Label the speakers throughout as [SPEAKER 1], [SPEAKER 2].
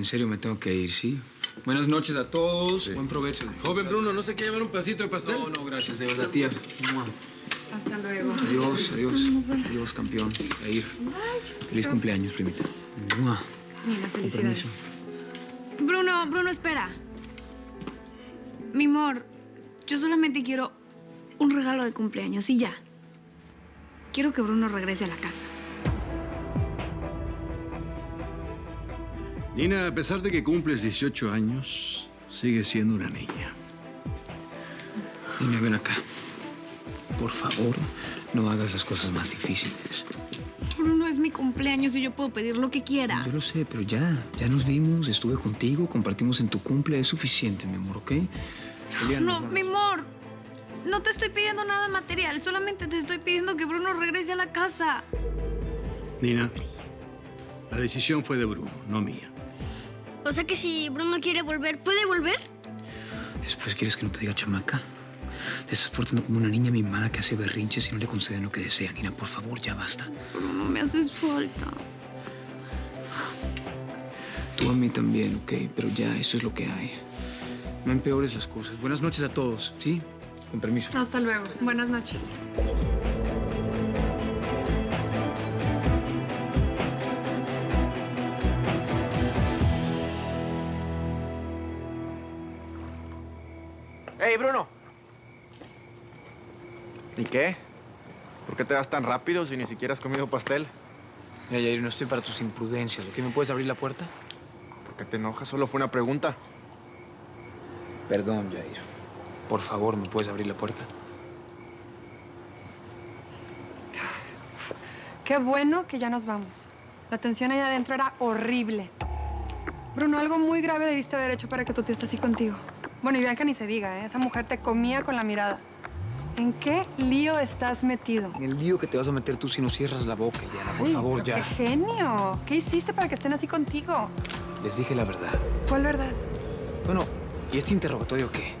[SPEAKER 1] en serio me tengo que ir, ¿sí? Buenas noches a todos. Sí. Buen provecho.
[SPEAKER 2] Joven Bruno, ¿no se quiere llevar un pedacito de pastel?
[SPEAKER 1] No, gracias, de verdad, tía.
[SPEAKER 3] Hasta luego.
[SPEAKER 1] Adiós. Adiós, campeón. A ir. Feliz cumpleaños, primita.
[SPEAKER 3] Mira, felicidades.
[SPEAKER 4] Bruno, espera. Mi amor, yo solamente quiero un regalo de cumpleaños y ya. Quiero que Bruno regrese a la casa.
[SPEAKER 5] Nina, a pesar de que cumples 18 años, sigues siendo una niña.
[SPEAKER 1] Nina, ven acá. Por favor, no hagas las cosas más difíciles.
[SPEAKER 4] Bruno, es mi cumpleaños y yo puedo pedir lo que quiera.
[SPEAKER 1] Yo lo sé, pero ya nos vimos, estuve contigo, compartimos en tu cumple. Es suficiente, mi amor, ¿ok?
[SPEAKER 4] No, mi amor. No te estoy pidiendo nada material. Solamente te estoy pidiendo que Bruno regrese a la casa.
[SPEAKER 5] Nina, la decisión fue de Bruno, no mía.
[SPEAKER 6] O sea que si Bruno quiere volver, ¿puede volver?
[SPEAKER 1] Después, ¿quieres que no te diga chamaca? Te estás portando como una niña mimada que hace berrinches y no le conceden lo que desea. Nina, por favor, ya basta.
[SPEAKER 4] Bruno, me haces falta.
[SPEAKER 1] Tú a mí también, ¿ok? Pero ya, esto es lo que hay. No empeores las cosas. Buenas noches a todos, ¿sí? Con permiso.
[SPEAKER 3] Hasta luego. Buenas noches.
[SPEAKER 7] ¡Hey, Bruno! ¿Y qué? ¿Por qué te vas tan rápido si ni siquiera has comido pastel?
[SPEAKER 1] Mira, Yair, no estoy para tus imprudencias, ¿ok? ¿Me puedes abrir la puerta?
[SPEAKER 7] ¿Por qué te enojas? Solo fue una pregunta.
[SPEAKER 1] Perdón, Yair. Por favor, ¿me puedes abrir la puerta?
[SPEAKER 3] Qué bueno que ya nos vamos. La tensión allá adentro era horrible. Bruno, algo muy grave debiste haber hecho para que tu tío esté así contigo. Bueno, y Bianca ni se diga, ¿eh? Esa mujer te comía con la mirada. ¿En qué lío estás metido?
[SPEAKER 1] En el lío que te vas a meter tú si no cierras la boca, Yana. Por
[SPEAKER 3] Uy,
[SPEAKER 1] favor,
[SPEAKER 3] pero
[SPEAKER 1] ya.
[SPEAKER 3] ¡Qué genio! ¿Qué hiciste para que estén así contigo?
[SPEAKER 1] Les dije la verdad.
[SPEAKER 3] ¿Cuál verdad?
[SPEAKER 1] Bueno, ¿y este interrogatorio qué?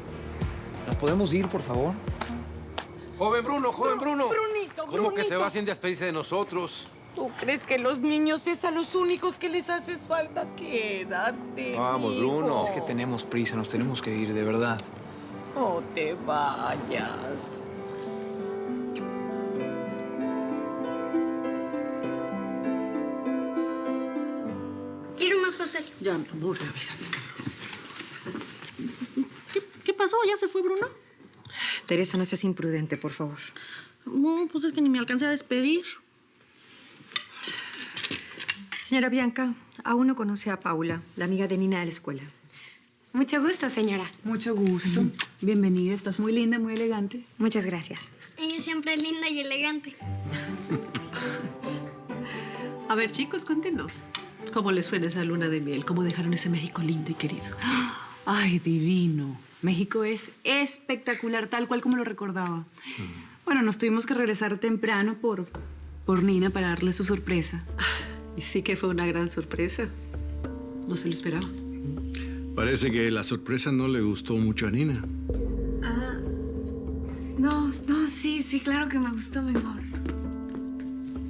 [SPEAKER 1] ¿Nos podemos ir, por favor?
[SPEAKER 2] ¡Joven Bruno, joven Bruno!
[SPEAKER 8] Brunito,
[SPEAKER 2] ¿Cómo que se va sin despedirse de nosotros?
[SPEAKER 8] ¿Tú crees que los niños es a los únicos que les haces falta? Quédate,
[SPEAKER 2] Vamos,
[SPEAKER 8] mijo.
[SPEAKER 2] Bruno.
[SPEAKER 1] Es que tenemos prisa, nos tenemos que ir, de verdad.
[SPEAKER 8] No te vayas.
[SPEAKER 6] Quiero más pastel.
[SPEAKER 8] Ya, mi amor, avísame. ¿Qué pasó? ¿Ya se fue Bruno?
[SPEAKER 9] Teresa, no seas imprudente, por favor.
[SPEAKER 8] No, pues es que ni me alcancé a despedir.
[SPEAKER 9] Señora Bianca, aún no conoce a Paula, la amiga de Nina de la escuela.
[SPEAKER 4] Mucho gusto, señora.
[SPEAKER 10] Mucho gusto. Bienvenida. Estás muy linda, muy elegante.
[SPEAKER 4] Muchas gracias.
[SPEAKER 6] Ella siempre es linda y elegante.
[SPEAKER 11] A ver, chicos, cuéntenos. ¿Cómo les fue en esa luna de miel? ¿Cómo dejaron ese México lindo y querido?
[SPEAKER 10] Ay, divino. México es espectacular, tal cual como lo recordaba. Bueno, nos tuvimos que regresar temprano por Nina para darle su sorpresa.
[SPEAKER 11] Y sí que fue una gran sorpresa. No se lo esperaba.
[SPEAKER 5] Parece que la sorpresa no le gustó mucho a Nina.
[SPEAKER 4] No, sí, claro que me gustó, mi amor.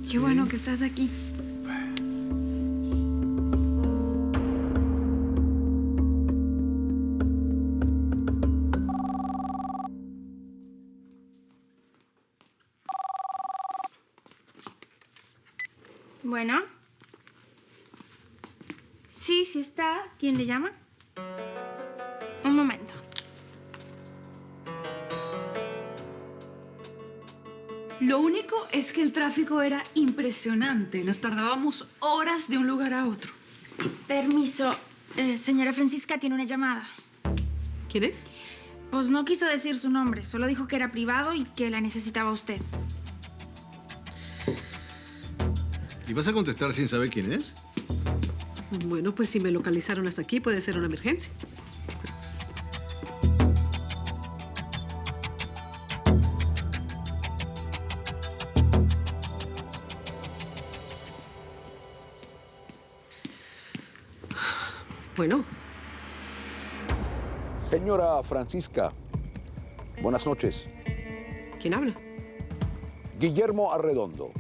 [SPEAKER 4] Qué bueno que estás aquí. Bueno. Sí está. ¿Quién le llama? Un momento.
[SPEAKER 10] Lo único es que el tráfico era impresionante. Nos tardábamos horas de un lugar a otro.
[SPEAKER 4] Permiso. Señora Francisca tiene una llamada.
[SPEAKER 11] ¿Quién es?
[SPEAKER 4] Pues no quiso decir su nombre. Solo dijo que era privado y que la necesitaba usted.
[SPEAKER 5] ¿Y vas a contestar sin saber quién es?
[SPEAKER 11] Bueno, pues si me localizaron hasta aquí, puede ser una emergencia. Bueno.
[SPEAKER 12] Señora Francisca, buenas noches.
[SPEAKER 11] ¿Quién habla?
[SPEAKER 12] Guillermo Arredondo.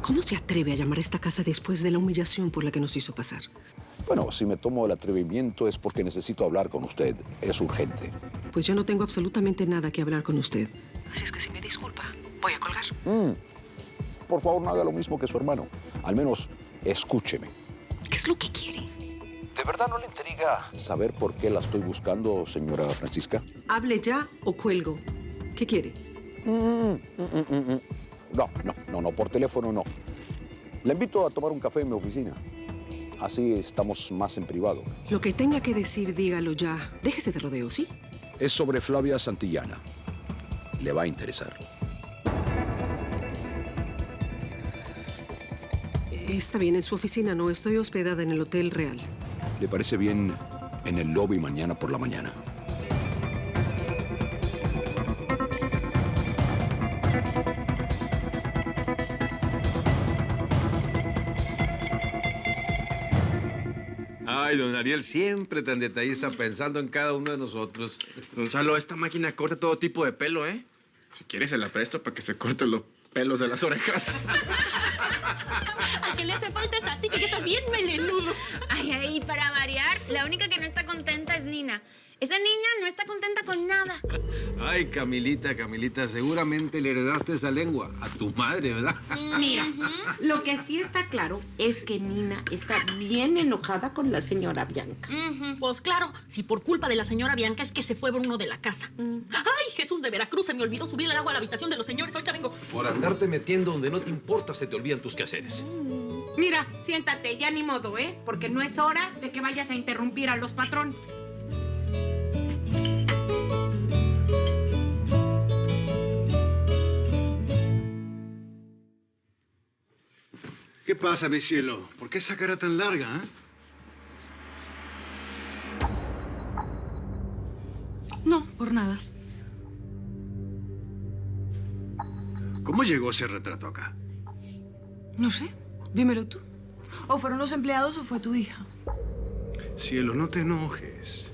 [SPEAKER 11] ¿Cómo se atreve a llamar a esta casa después de la humillación por la que nos hizo pasar?
[SPEAKER 12] Bueno, si me tomo el atrevimiento es porque necesito hablar con usted. Es urgente.
[SPEAKER 11] Pues yo no tengo absolutamente nada que hablar con usted. Así es que si me disculpa, voy a colgar.
[SPEAKER 12] Por favor, no haga lo mismo que su hermano. Al menos escúcheme.
[SPEAKER 11] ¿Qué es lo que quiere?
[SPEAKER 12] ¿De verdad no le intriga saber por qué la estoy buscando, señora Francisca?
[SPEAKER 11] Hable ya o cuelgo. ¿Qué quiere?
[SPEAKER 12] No, por teléfono no. La invito a tomar un café en mi oficina. Así estamos más en privado.
[SPEAKER 11] Lo que tenga que decir, dígalo ya. Déjese de rodeo, ¿sí?
[SPEAKER 12] Es sobre Flavia Santillana. Le va a interesar.
[SPEAKER 11] Está bien, en su oficina no. Estoy hospedada en el Hotel Real.
[SPEAKER 12] ¿Le parece bien en el lobby mañana por la mañana?
[SPEAKER 2] Ay, don Ariel, siempre tan detallista pensando en cada uno de nosotros.
[SPEAKER 7] Gonzalo, esta máquina corta todo tipo de pelo, ¿eh? Si quieres se la presto para que se corten los pelos de las orejas.
[SPEAKER 8] ¿A qué le hace falta es a ti, que ya estás bien melenudo?
[SPEAKER 6] Ay, para variar, la única que no está contenta es Nina. Esa niña no está contenta con nada.
[SPEAKER 2] Ay, Camilita, seguramente le heredaste esa lengua a tu madre, ¿verdad?
[SPEAKER 8] Mira, lo que sí está claro es que Nina está bien enojada con la señora Bianca. Pues claro, si por culpa de la señora Bianca es que se fue Bruno de la casa. Ay, Jesús de Veracruz, se me olvidó subir el agua a la habitación de los señores. Ahorita vengo.
[SPEAKER 2] Por andarte metiendo donde no te importa, se te olvidan tus quehaceres.
[SPEAKER 8] Mira, siéntate, ya ni modo, ¿eh? Porque no es hora de que vayas a interrumpir a los patrones.
[SPEAKER 5] ¿Qué pasa, mi cielo? ¿Por qué esa cara tan larga,
[SPEAKER 10] No, por nada.
[SPEAKER 5] ¿Cómo llegó ese retrato acá?
[SPEAKER 10] No sé. Dímelo tú. ¿O fueron los empleados o fue tu hija?
[SPEAKER 5] Cielo, no te enojes.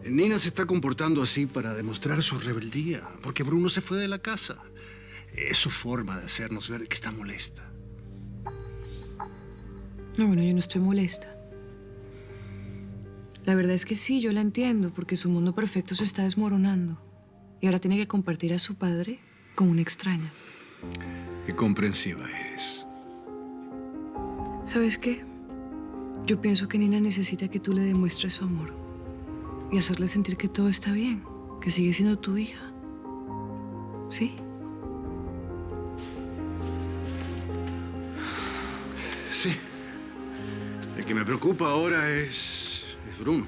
[SPEAKER 5] Nina se está comportando así para demostrar su rebeldía, porque Bruno se fue de la casa. Es su forma de hacernos ver que está molesta.
[SPEAKER 10] No, bueno, yo no estoy molesta. La verdad es que sí, yo la entiendo, porque su mundo perfecto se está desmoronando. Y ahora tiene que compartir a su padre con una extraña.
[SPEAKER 5] Qué comprensiva eres.
[SPEAKER 10] ¿Sabes qué? Yo pienso que Nina necesita que tú le demuestres su amor. Y hacerle sentir que todo está bien, que sigue siendo tu hija. ¿Sí?
[SPEAKER 5] Sí. El que me preocupa ahora es Bruno.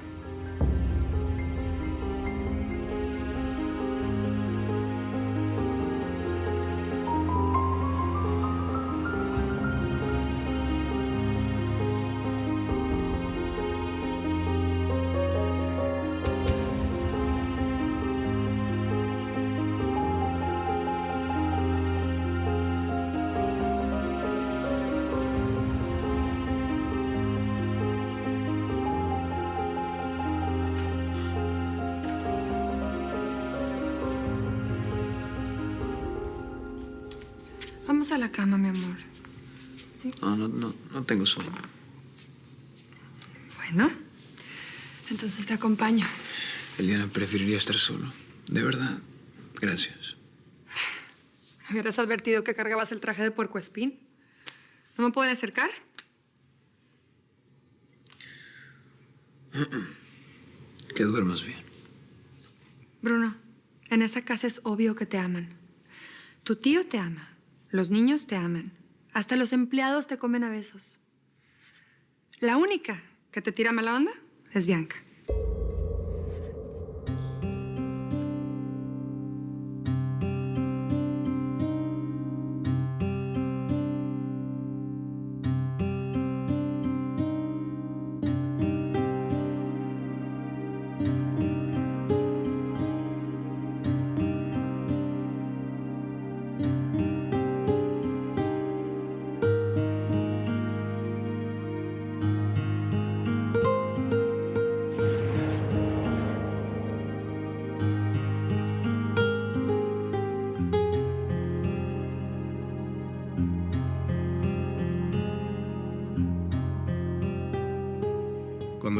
[SPEAKER 3] Vamos a la cama, mi amor. ¿Sí?
[SPEAKER 1] No tengo sueño.
[SPEAKER 3] Bueno, entonces te acompaño.
[SPEAKER 1] Eliana, preferiría estar solo. De verdad. Gracias.
[SPEAKER 3] ¿Me hubieras advertido que cargabas el traje de puercoespín? ¿No me pueden acercar?
[SPEAKER 1] Que duermas bien.
[SPEAKER 3] Bruno, en esa casa es obvio que te aman. Tu tío te ama. Los niños te aman. Hasta los empleados te comen a besos. La única que te tira mala onda es Bianca.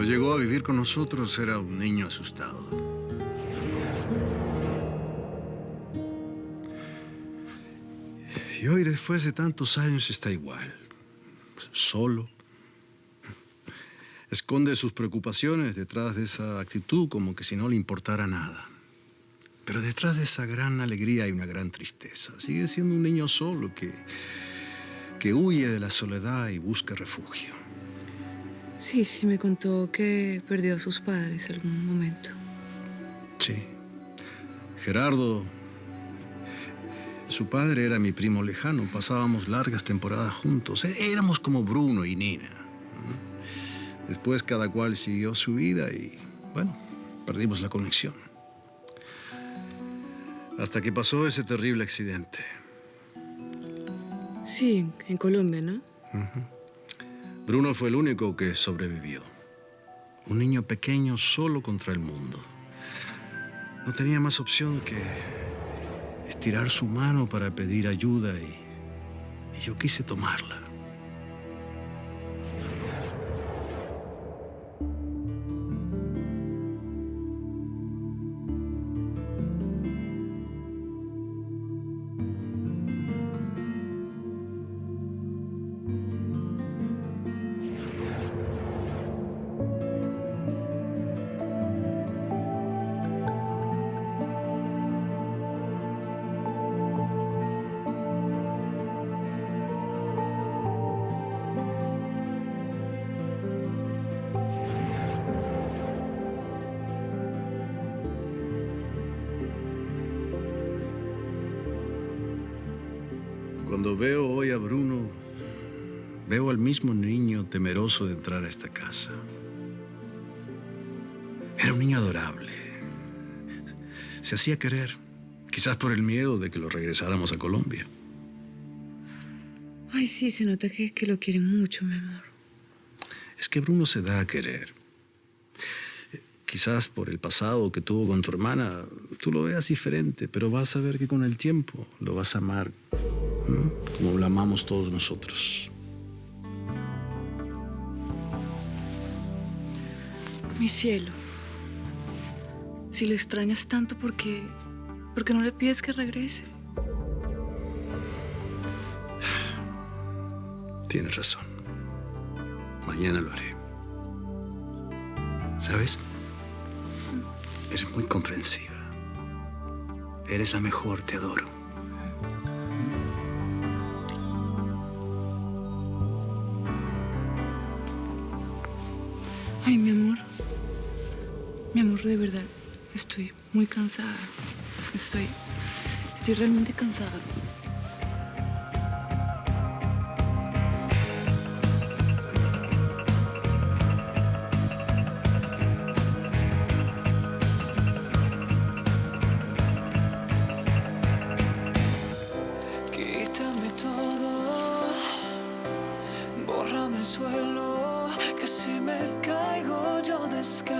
[SPEAKER 5] llegó a vivir con nosotros era un niño asustado. Y hoy, después de tantos años, está igual. Solo. Esconde sus preocupaciones detrás de esa actitud como que si no le importara nada. Pero detrás de esa gran alegría hay una gran tristeza. Sigue siendo un niño solo que huye de la soledad y busca refugio.
[SPEAKER 10] Sí, me contó que perdió a sus padres en algún momento.
[SPEAKER 5] Sí. Gerardo, su padre era mi primo lejano. Pasábamos largas temporadas juntos. Éramos como Bruno y Nina. Después cada cual siguió su vida y, bueno, perdimos la conexión. Hasta que pasó ese terrible accidente.
[SPEAKER 10] Sí, en Colombia, ¿no?
[SPEAKER 5] Bruno fue el único que sobrevivió. Un niño pequeño solo contra el mundo. No tenía más opción que estirar su mano para pedir ayuda y yo quise tomarla. Cuando veo hoy a Bruno, veo al mismo niño temeroso de entrar a esta casa. Era un niño adorable. Se hacía querer, quizás por el miedo de que lo regresáramos a Colombia.
[SPEAKER 10] Ay, sí, se nota que lo quieren mucho, mi amor.
[SPEAKER 5] Es que Bruno se da a querer. Quizás por el pasado que tuvo con tu hermana, tú lo veas diferente, pero vas a ver que con el tiempo lo vas a amar, ¿no? Como lo amamos todos nosotros.
[SPEAKER 10] Mi cielo, si lo extrañas tanto, ¿por qué no le pides que regrese?
[SPEAKER 5] Tienes razón. Mañana lo haré. ¿Sabes? Eres muy comprensiva. Eres la mejor, te adoro.
[SPEAKER 10] Ay, mi amor. Mi amor, de verdad, estoy muy cansada. Estoy realmente cansada.
[SPEAKER 13] Quítame todo, bórrame el suelo, que si me caigo yo descanso.